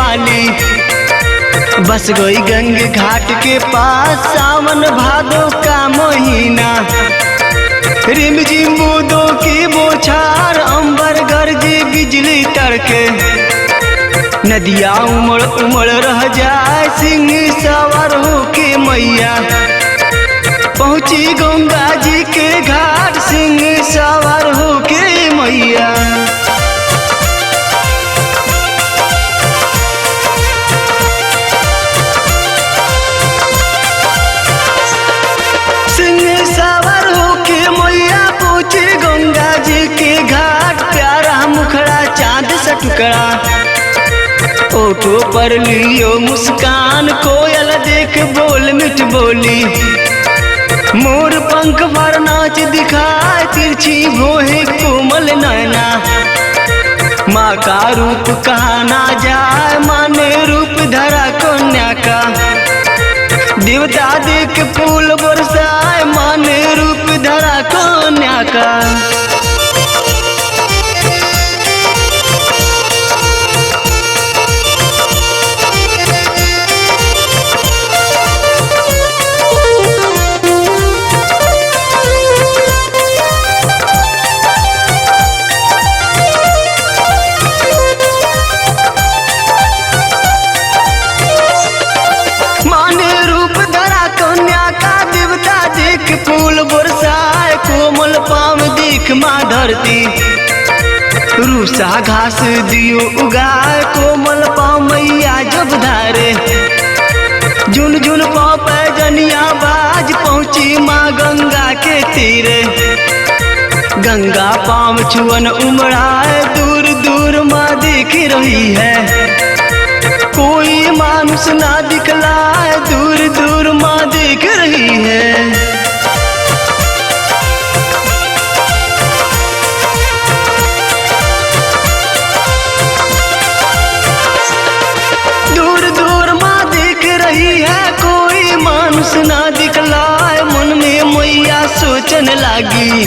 वाली। बस गई गंगे घाट के पास सावन भादो का महीना। रिमझिम बूंदों की बौछार, अंबर गरजे बिजली तड़के। नदिया उमड़ उमड़ रह जाए, सिंह सवार होके मैया पहुंची गंगा जी के घाट। सिंह सवार होके मैया गंगा जी के घाट। प्यारा मुखड़ा चांद सा टुकड़ा, ओठों पर लियो मुस्कान। कोयल देख बोल मिठ बोली, मोर पंख पर नाच दिखाए। तिरछी भोहे कोमल नैना, माँ का रूप कहा ना जाए। माने रूप धरा कन्या का, देवता देख फूल बरसाए। माने रूप धरा कन्या का। फूल बरसाए, कोमल पाम देख माँ धरती। रूसा घास दियो उगाए, कोमल पाम मैया जब धारे। झुन झुन पाँव पैजनिया बाज, पहुँची माँ गंगा के तीरे। गंगा पाम छुअन उमड़ाए, दूर दूर माँ देख रही है। कोई मानुष ना दिखलाए, दूर दूर माँ देख रही है। कोई मानुष ना दिखलाए, मन में मैया सोचन लागी।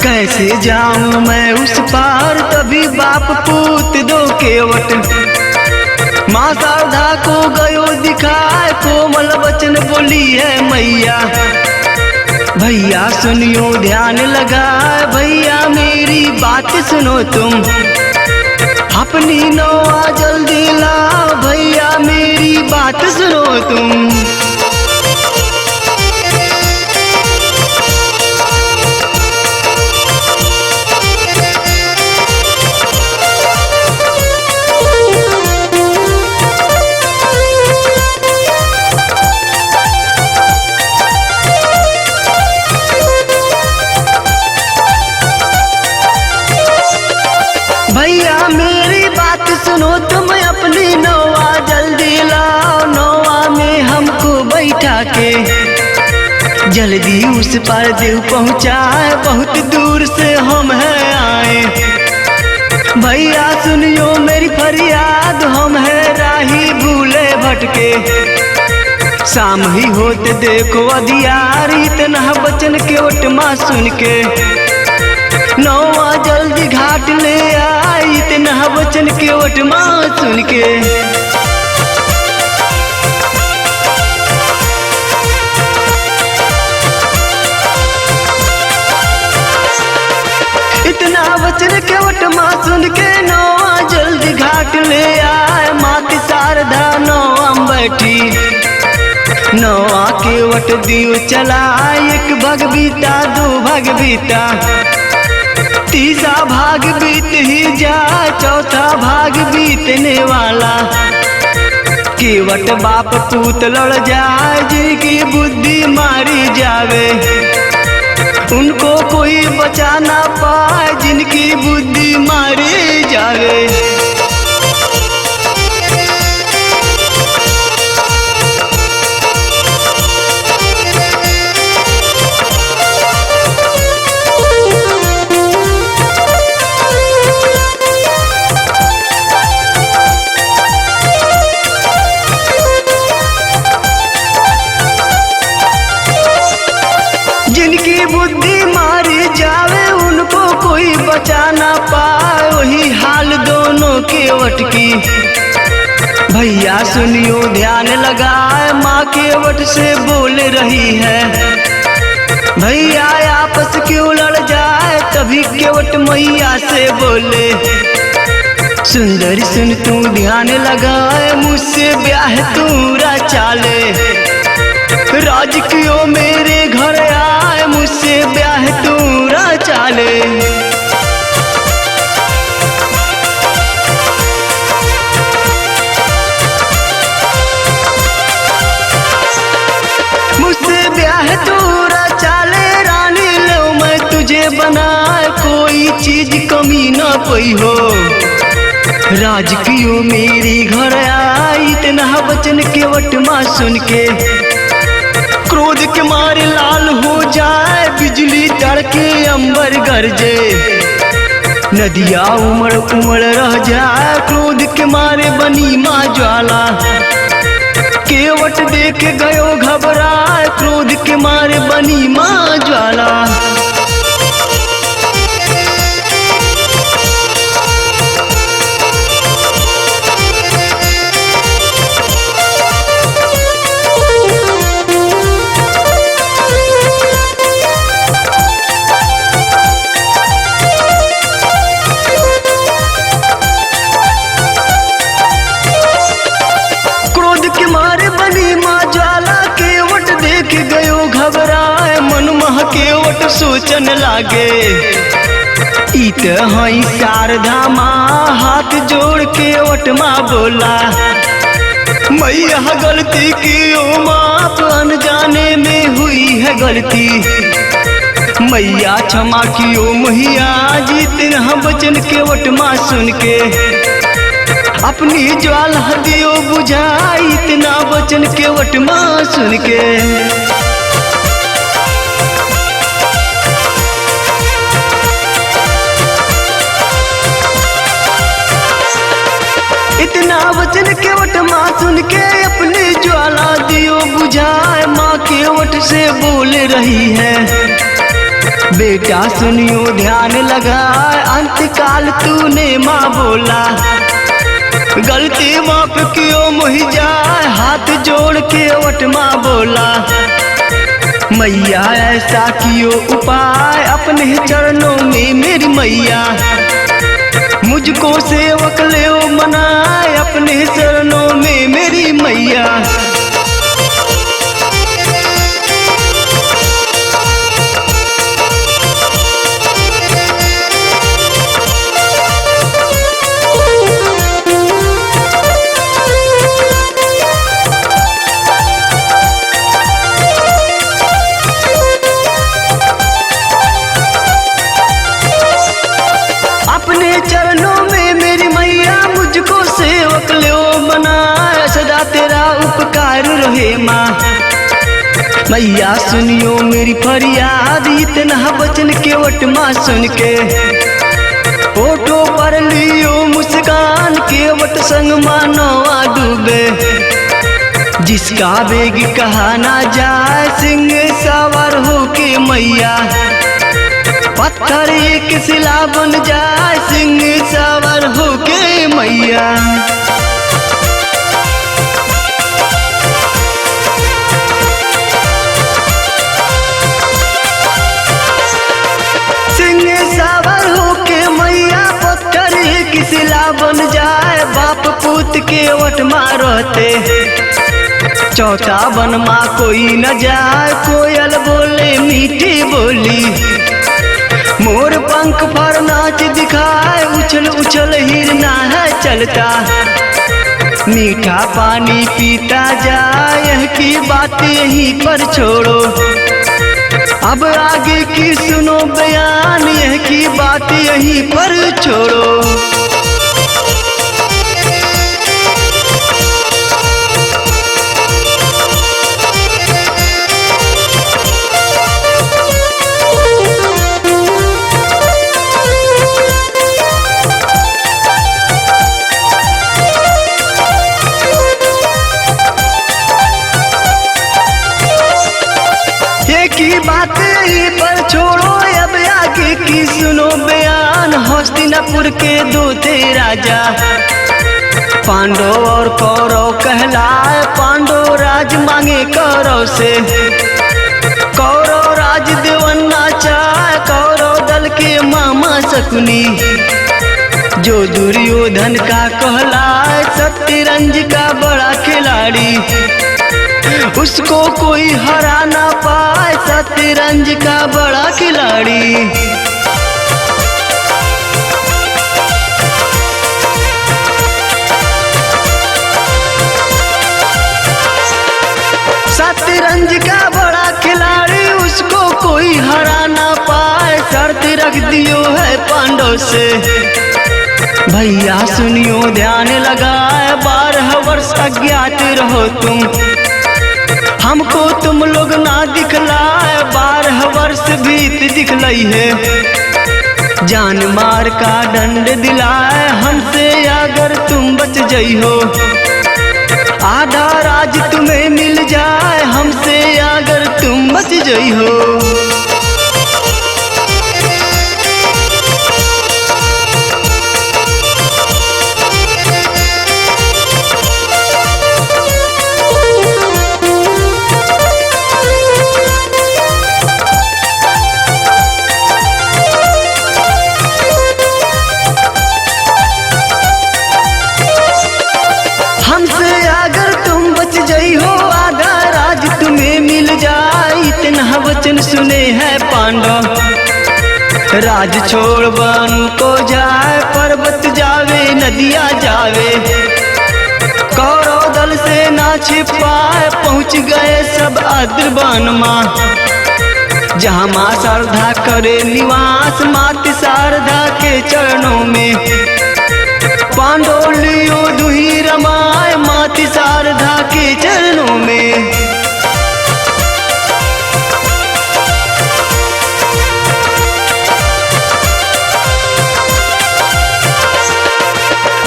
कैसे जाऊं मैं उस पार, तभी बाप पूत दो केवट। माँ शारदा को गयो दिखाए, कोमल वचन बोली है मैया। भैया सुनियो ध्यान लगाए, भैया मेरी बात सुनो तुम। अपनी नौआ जल्दी लाओ, भैया मेरी बात सुनो तुम। भैया मेरी बात सुनो तुम, अपनी नौआ जल्दी लाओ। नौआ में हमको बैठा के जल्दी उस पार देव पहुँचाए। बहुत दूर से हम हैं आए, भैया सुनियो मेरी फरियाद। हम है राही भूले भटके, शाम ही होते देखो अधियार। इतना वचन के ओटमा सुन के नौआ जल्दी घाट ले आई। इतना वचन के ओटमा सुन के इतना वचन के ओटमा सुन के नौआ जल्दी घाट ले आए। माती शारदा नौआ बैठी, नौआ के वट दियो चला। एक भाग बीता, दो भाग बीता, तीसरा भाग बीत ही जा, चौथा भाग बीतने वाला। केवट बाप पूत लड़ जाए, जिनकी बुद्धि मारी जावे। उनको कोई बचा ना पाए, जिनकी बुद्धि मारी जावे। जिनकी बुद्धि मारी जावे, उनको कोई बचा ना पाए। वही हाल दोनों केवट की, भैया सुनियो ध्यान लगाए, माँ केवट से बोल रही है। भैया आपस क्यों लड़ जाए, तभी केवट मैया से बोले, सुंदरी सुन तू ध्यान लगाए, मुझसे ब्याह तूरा चाले। राज क्यों मेरे घर आए, मुझसे ब्याह तूरा चाले। मुझसे ब्याह तूरा चाले, रानी लो मैं तुझे बनाए, कोई चीज कमी ना पई हो। राज क्यों मेरी घर आई, इतना वचन केवट माँ सुन के क्रोध के मारे लाल हो जाए, बिजली तड़के अंबर गरजे, नदिया उमड़ उमड़ रह जाए, क्रोध के मारे बनी माँ ज्वाला। केवट देख गयो घबराए, क्रोध के मारे बनी माँ ज्वाला। केवट सोचन लागे, इत हई शारदा माँ, हाथ जोड़ केवट माँ बोला, मैया गलती की ओ माँ, अनजाने में हुई है गलती, मैया क्षमा की ओ मैया। जितना वचन केवट माँ सुन के अपनी ज्वाला दियो बुझाई, इतना वचन केवट माँ सुन के। इतना वचन केवट माँ सुन के अपनी ज्वाला दियो बुझाए, माँ केवट से बोल रही है, बेटा सुनियो ध्यान लगाए, अंतकाल तूने माँ बोला, गलती माफ क्यों मोहि जाए, हाथ जोड़ केवट माँ बोला, मैया ऐसा कियो उपाय, अपने चरणों में मेरी मैया, मुझको सेवक ले मनाए, अपने चरणों में मेरी मैया। अपने चरणों में मेरी मैया, मुझको सेवक लो बनाए, सदा तेरा उपकार रहे माँ। मैया सुनियो मेरी फरियाद, इतना वचन केवट माँ सुन के ओठों पर लियो मुस्कान, केवट संग मानवा डूबे, जिसका बेग कहा ना जाए, सिंह सवार होके मैया, पत्थर एक शिला बन जाए, सिंह सवार होके मैया। सिंह सवार होके मैया, पत्थर एक शिला बन जाए, बाप पूत केवट माँ रहते, चौथा बन माँ कोई न जाए, कोयल बोले मीठी बोली, मोर पंख पर नाच दिखाए, उछल उछल हिरना है चलता, मीठा पानी पीता जाए, यह की बात यहीं पर छोड़ो, अब आगे की सुनो बयान, यह की बात यहीं पर छोड़ो। की बात यहीं पर छोड़ो, अब आगे की सुनो बयान, हस्तिनापुर के दूते राजा, पांडव और कौरव कहलाए, पांडव राज मांगे कौरव से। कौरव राज देवन्ना चाहे, कौरव दल के मामा शकुनी। जो दुर्योधन का कहलाए, शतरंज का बड़ा खिलाड़ी। उसको कोई हरा ना पाए, शतरंज का बड़ा खिलाड़ी। शतरंज का बड़ा खिलाड़ी, उसको कोई हरा ना पाए। शर्त रख दियो है पांडव से। भैया सुनियो ध्यान लगाए, 12 वर्ष अज्ञात रहो तुम। हमको तुम लोग ना दिखलाए, 12 वर्ष बीत दिखलई है। जान मार का दंड दिलाए, हमसे अगर तुम बच जइहो। आधा राज तुम्हें मिल जाए, हमसे अगर तुम बच जइहो। हमसे अगर तुम बच जइहो, आधा राज तुम्हें मिल जाए। इतना वचन सुने हैं पांडव, राज छोड़ वन को जाए। पर्वत जावे नदिया जावे, कौरव दल से ना छिपाए। पहुँच गए सब अद्रवन माँ, जहाँ माँ शारदा करे निवास। मात शारदा के चरणों में पांडव लियो दुही रमाए, मात शारदा के चरणों में।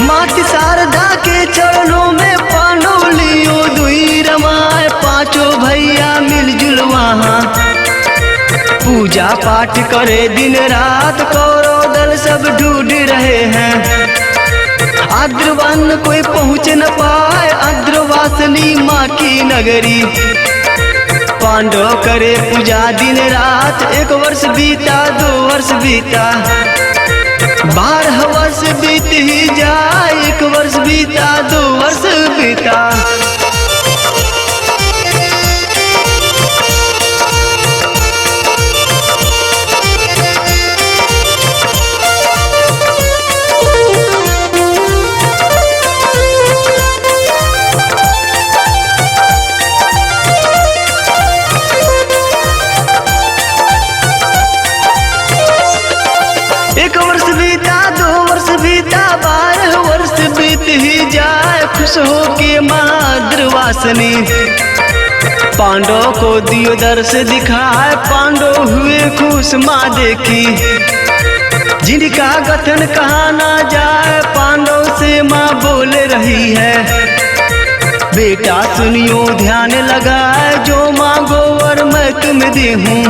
मात शारदा के चरणों में पांडव लियो दुही रमाए। पांचों भैया मिलजुल वहाँ पूजा पाठ करे दिन रात। कौरव दल सब ढूंढ रहे हैं, अद्रवन कोई पहुँच न पाए। अद्रवासिनी माँ की नगरी, पांडव करे पूजा दिन रात। 1 वर्ष बीता, 2 वर्ष बीता, 12 वर्ष बीत ही जाए। 1 वर्ष बीता, 2 वर्ष बीता। बीता 12 वर्ष बीत ही जाए। खुश हो के माद्रवासिनी पांडव को दियो दर्श दिखाए। पांडव हुए खुश माँ देखी, जिनका कथन कहा ना जाए। पांडव से माँ बोल रही है, बेटा सुनियो ध्यान लगाए। जो मांगो वर मैं तुम्हें देहूँ,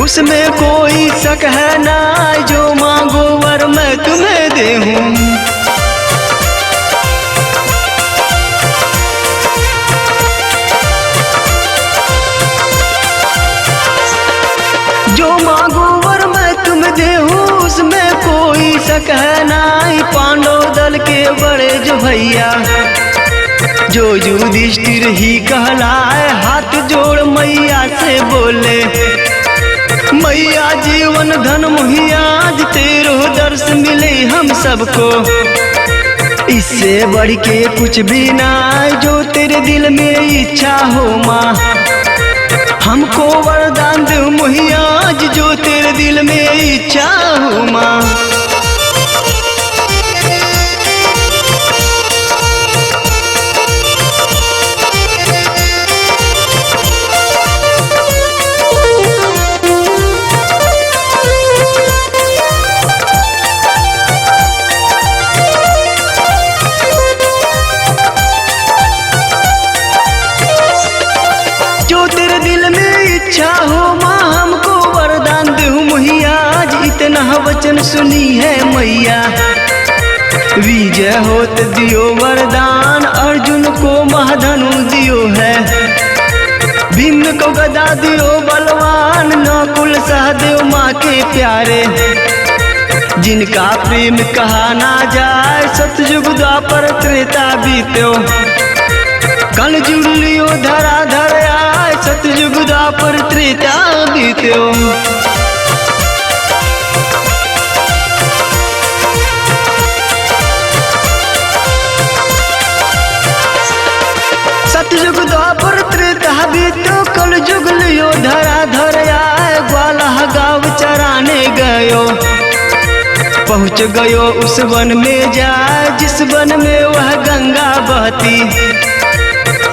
उसमें कोई शक है ना। जो मांगो वर मैं तुम्हें देहूँ। जो मांगो वर मैं तुम्हें देहूँ, उसमें कोई शक है ना। पांडव दल के बड़े जो भैया, जो युधिष्ठिर ही कहलाए। हाथ जोड़ मैया से बोले, मैया जीवन धन मुहियाज। तेरो दर्श मिले हम सबको, इससे बढ़ के कुछ भी ना। जो तेरे दिल में इच्छा हो माँ, हमको वरदान दे मुहियाज। जो तेरे दिल में इच्छा हो माँ। वचन सुनी है मैया, विजय होत दियो वरदान, अर्जुन को महाधनु दियो है। भीम को गदा दियो बलवान, नकुल सहदेव माँ के प्यारे। जिनका प्रेम कहा ना जाए, सतयुग द्वापर त्रेता बीत्यो। कल जुग लियो धरा धर आए, सतयुग द्वापर त्रेता बीत्यो। सतयुग द्वापर त्रेता बीत्यो, कल जुग लियो धरा धर आए। ग्वाला गाँव चराने गयो, पहुँच गयो उस वन में जाए, जिस वन में वह गंगा बहती।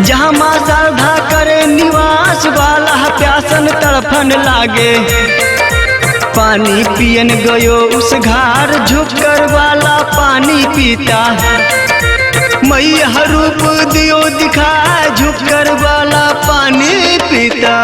जहाँ माँ शारदा करे निवास, वाला प्यासन तड़फन लागे। पानी पियन गयो उस घाट, झुककर वाला पानी पीता। मैया रूप दियो दिखा, झुककर वाला पानी पीता।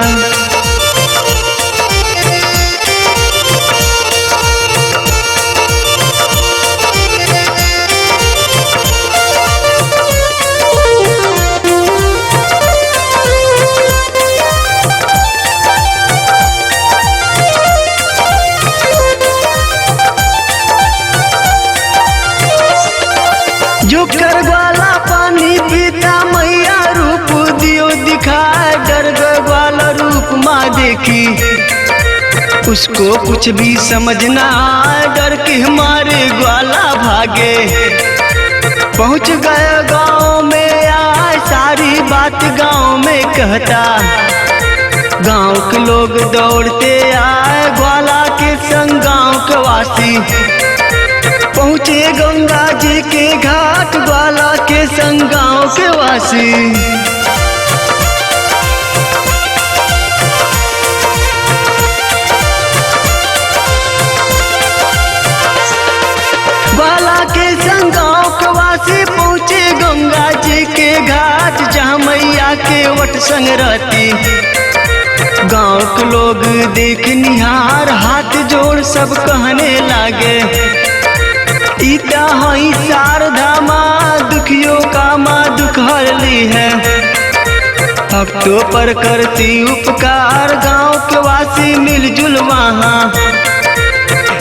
झुककर ग्वाला पानी पीता, मैया रूप दियो दिखाए। डर गए ग्वाला रूप माँ देखी, उसको कुछ भी समझ ना आए। डर के हमारे ग्वाला भागे, पहुँच गए गाँव में आए। सारी बात गाँव में कहता, गाँव के लोग दौड़ते आए। ग्वाला के संग गाँव के वासी पहुँचे गंगा जी के घाट, ग्वाला के संग गाँव के वासी। ग्वाला के संग गाँव के वासी पहुँचे गंगा जी के घाट, जहाँ मैया के वट संग रहती। गाँव के लोग देख निहार, हाथ जोड़ सब कहने लागे। इता हई शारदा माँ, दुखियों का माँ दुख हर ली है। भक्तों पर करती उपकार, गाँव के वासी मिलजुल वहाँ।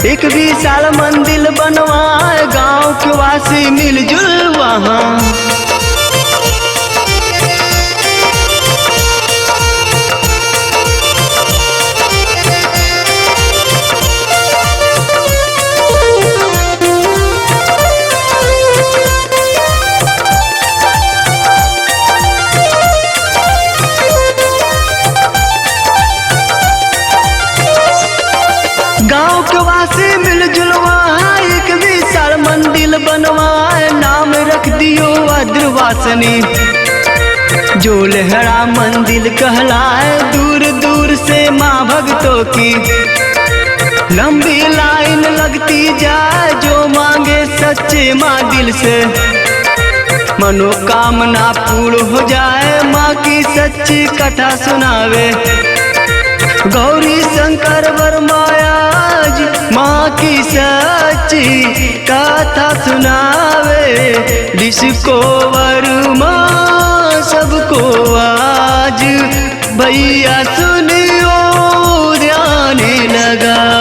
एक विशाल मंदिर बनवाए, गाँव के वासी मिलजुल वहाँ। गाँव के वासी मिलजुल वहाँ, एक विशाल मंदिर बनवाए। नाम रख दियो अद्रवासनी, जो लहरा मंदिर कहलाए। दूर दूर से माँ भक्तों की लंबी लाइन लगती जाए, जो मांगे सच्चे माँ दिल से। मनोकामना पूर्ण हो जाए, माँ की सच्ची कथा सुनावे। गौरी शंकर वरमायाज माँ की सच्ची कथा सुनावे। जिसको वरमा सबको आज, भैया सुनियो ध्यान लगा।